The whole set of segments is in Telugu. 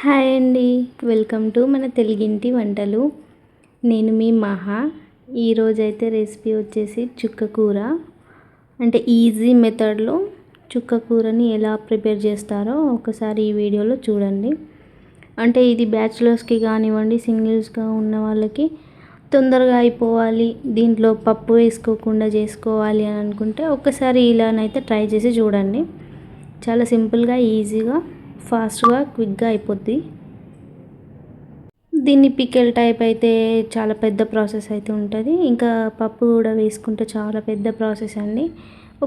హాయ్ అండి. వెల్కమ్ టు మన తెలుగింటి వంటలు. నేను మీ మహా. ఈరోజైతే రెసిపీ వచ్చేసి చుక్క కూర. అంటే ఈజీ మెథడ్లో చుక్క కూరని ఎలా ప్రిపేర్ చేస్తారో ఒకసారి ఈ వీడియోలో చూడండి. అంటే ఇది బ్యాచిలర్స్కి కానివ్వండి, సింగిల్స్గా ఉన్న వాళ్ళకి తొందరగా అయిపోవాలి, దీంట్లో పప్పు వేసుకోకుండా చేసుకోవాలి అని అనుకుంటే ఒకసారి ఇలానైతే ట్రై చేసి చూడండి. చాలా సింపుల్గా, ఈజీగా, ఫాస్ట్గా, క్విక్గా అయిపోద్ది. దీన్ని పికెల్ టైప్ అయితే చాలా పెద్ద ప్రాసెస్ అయితే ఉంటుంది. ఇంకా పప్పు కూడా వేసుకుంటే చాలా పెద్ద ప్రాసెస్ అండి.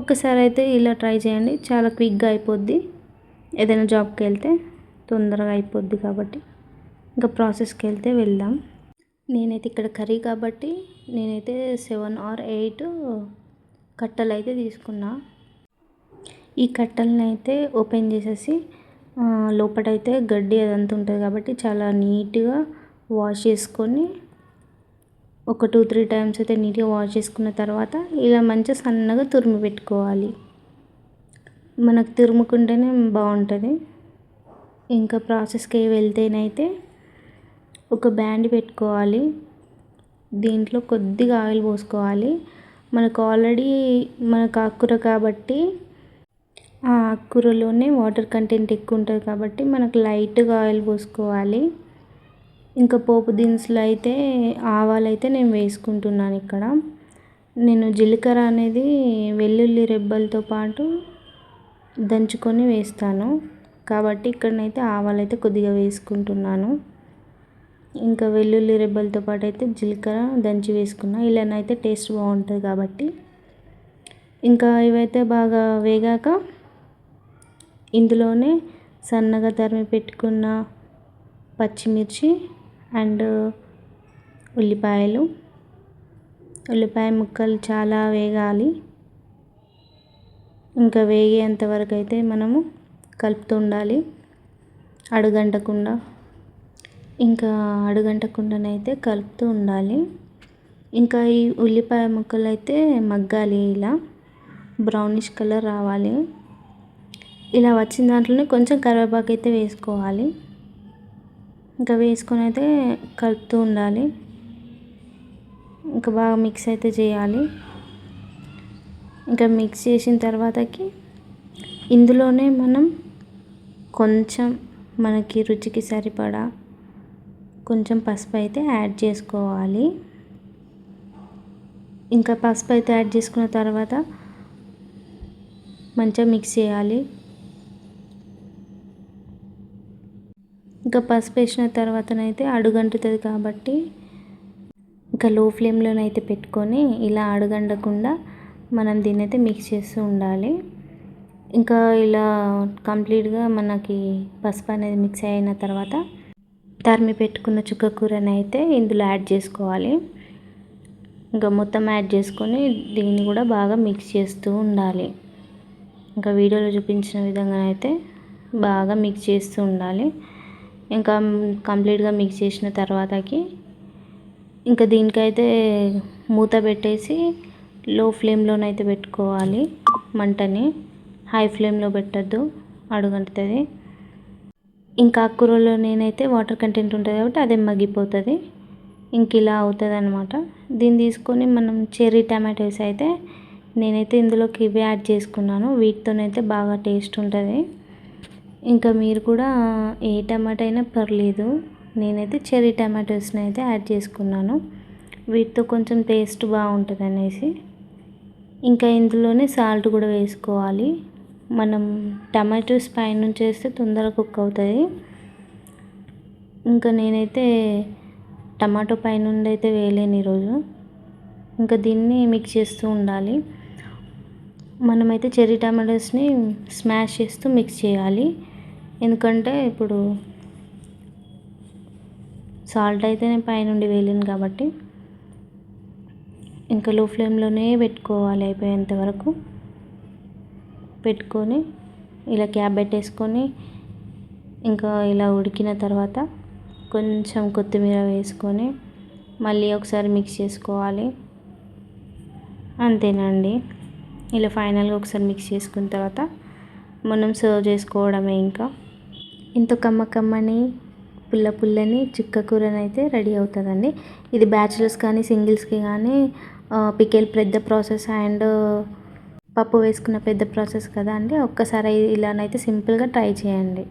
ఒక్కసారి అయితే ఇలా ట్రై చేయండి, చాలా క్విక్గా అయిపోద్ది. ఏదైనా జాబ్కి వెళ్తే తొందరగా అయిపోద్ది కాబట్టి ఇంకా ప్రాసెస్కి వెళ్తే వెళ్దాం. నేనైతే ఇక్కడ కర్రీ కాబట్టి నేనైతే 7 or 8 కట్టలు అయితే తీసుకున్నా. ఈ కట్టలను అయితే ఓపెన్ చేసేసి లోపలైతే గడ్డి అదంతా ఉంటుంది కాబట్టి చాలా నీట్గా వాష్ చేసుకొని ఒక 2-3 టైమ్స్ అయితే నీట్గా వాష్ చేసుకున్న తర్వాత ఇలా మంచిగా సన్నగా తురిమి పెట్టుకోవాలి. మనకు తురుముకుంటేనే బాగుంటుంది. ఇంకా ప్రాసెస్కి వెళ్తేనైతే ఒక బ్యాండ్ పెట్టుకోవాలి. దీంట్లో కొద్దిగా ఆయిల్ పోసుకోవాలి. మనకు ఆల్రెడీ మనకు ఆకుకూర కాబట్టి ఆ ఆకుకూరలోనే వాటర్ కంటెంట్ ఎక్కువ ఉంటుంది కాబట్టి మనకు లైట్గా ఆయిల్ పోసుకోవాలి. ఇంకా పోపు దినుసులు అయితే ఆవాలు అయితే నేను వేసుకుంటున్నాను. ఇక్కడ నేను జీలకర్ర అనేది వెల్లుల్లి రెబ్బలతో పాటు దంచుకొని వేస్తాను కాబట్టి ఇక్కడనైతే ఆవాలు అయితే కొద్దిగా వేసుకుంటున్నాను. ఇంకా వెల్లుల్లి రెబ్బలతో పాటు అయితే జీలకర్ర దంచి వేసుకున్నా. ఇలానైతే టేస్ట్ బాగుంటుంది కాబట్టి ఇంకా ఇవైతే బాగా వేగాక ఇందులోనే సన్నగా తరిమి పెట్టుకున్న పచ్చిమిర్చి అండ్ ఉల్లిపాయ ముక్కలు చాలా వేగాలి. ఇంకా వేగేంత వరకు అయితే మనము కలుపుతూ ఉండాలి, అడుగంటకుండానైతే కలుపుతూ ఉండాలి. ఇంకా ఈ ఉల్లిపాయ ముక్కలు అయితే మగ్గాలి, ఇలా బ్రౌనిష్ కలర్ రావాలి. ఇలా వచ్చిన దాంట్లోనే కొంచెం కరివేపాకు అయితే వేసుకోవాలి. ఇంకా వేసుకొని అయితే కలుపుతూ ఉండాలి. ఇంకా బాగా మిక్స్ అయితే చేయాలి. ఇంకా మిక్స్ చేసిన తర్వాతకి ఇందులోనే మనం కొంచెం మనకి రుచికి సరిపడా కొంచెం పసుపు అయితే యాడ్ చేసుకోవాలి. ఇంకా పసుపు అయితే యాడ్ చేసుకున్న తర్వాత మంచిగా మిక్స్ చేయాలి. ఇంకా పసుపు వేసిన తర్వాతనైతే అడుగంటుతుంది కాబట్టి ఇంకా లో ఫ్లేమ్లోనైతే పెట్టుకొని ఇలా అడుగంటకుండా మనం దీన్ని అయితే మిక్స్ చేస్తూ ఉండాలి. ఇంకా ఇలా కంప్లీట్గా మనకి పసుపు అనేది మిక్స్ అయిన తర్వాత తరిమి పెట్టుకున్న చుక్క కూరని అయితే ఇందులో యాడ్ చేసుకోవాలి. ఇంకా మొత్తం యాడ్ చేసుకొని దీన్ని కూడా బాగా మిక్స్ చేస్తూ ఉండాలి. ఇంకా వీడియోలో చూపించిన విధంగా అయితే బాగా మిక్స్ చేస్తూ ఉండాలి. ఇంకా కంప్లీట్గా మిక్స్ చేసిన తర్వాతకి ఇంకా దీనికైతే మూత పెట్టేసి లో ఫ్లేమ్లోనైతే పెట్టుకోవాలి. మంటని హై ఫ్లేమ్లో పెట్టద్దు, అడుగంటుతుంది. ఇంకా ఆకుకూరలో నేనైతే వాటర్ కంటెంట్ ఉంటుంది కాబట్టి అదే మగ్గిపోతుంది. ఇంక ఇలా అవుతుంది అనమాట. దీన్ని తీసుకొని మనం చెర్రీ టమాటోస్ అయితే నేనైతే ఇందులోకి ఇవి యాడ్ చేసుకున్నాను. వీటితోనైతే బాగా టేస్ట్ ఉంటుంది. ఇంకా మీరు కూడా ఏ టమాటా అయినా పర్లేదు. నేనైతే చెర్రీ టమాటోస్ని అయితే యాడ్ చేసుకున్నాను. వీటితో కొంచెం టేస్ట్ బాగుంటుంది అనేసి. ఇంకా ఇందులోనే సాల్ట్ కూడా వేసుకోవాలి. మనం టమాటోస్ పైనుంచి వేస్తే తొందరగా కుక్ అవుతుంది. ఇంకా నేనైతే టమాటో పైనుండి అయితే వేయలేను ఈరోజు. ఇంకా దీన్ని మిక్స్ చేస్తూ ఉండాలి. మనమైతే చెర్రీ టమాటోస్ని స్మాష్ చేస్తూ మిక్స్ చేయాలి. ఎందుకంటే ఇప్పుడు సాల్ట్ అయితే నేను పైనుండి వేయలేను కాబట్టి ఇంకా లో ఫ్లేమ్లోనే పెట్టుకోవాలి. అయిపోయేంత వరకు పెట్టుకొని ఇలా క్యాప్ పెట్టేసుకొని ఇంకా ఇలా ఉడికిన తర్వాత కొంచెం కొత్తిమీర వేసుకొని మళ్ళీ ఒకసారి మిక్స్ చేసుకోవాలి. అంతేనండి. ఇలా ఫైనల్గా ఒకసారి మిక్స్ చేసుకున్న తర్వాత మనం సర్వ్ చేసుకోవడమే. ఇంకా ఎంతో కమ్మని పుల్ల పుల్లని చిక్క కూరనైతే రెడీ అవుతుందండి. ఇది బ్యాచిలర్స్ కానీ సింగిల్స్కి కానీ పికిల్ పెద్ద ప్రాసెస్ అండ్ పప్పు వేసుకున్న పెద్ద ప్రాసెస్ కదా అండి. ఒక్కసారి ఇలానైతే సింపుల్గా ట్రై చేయండి.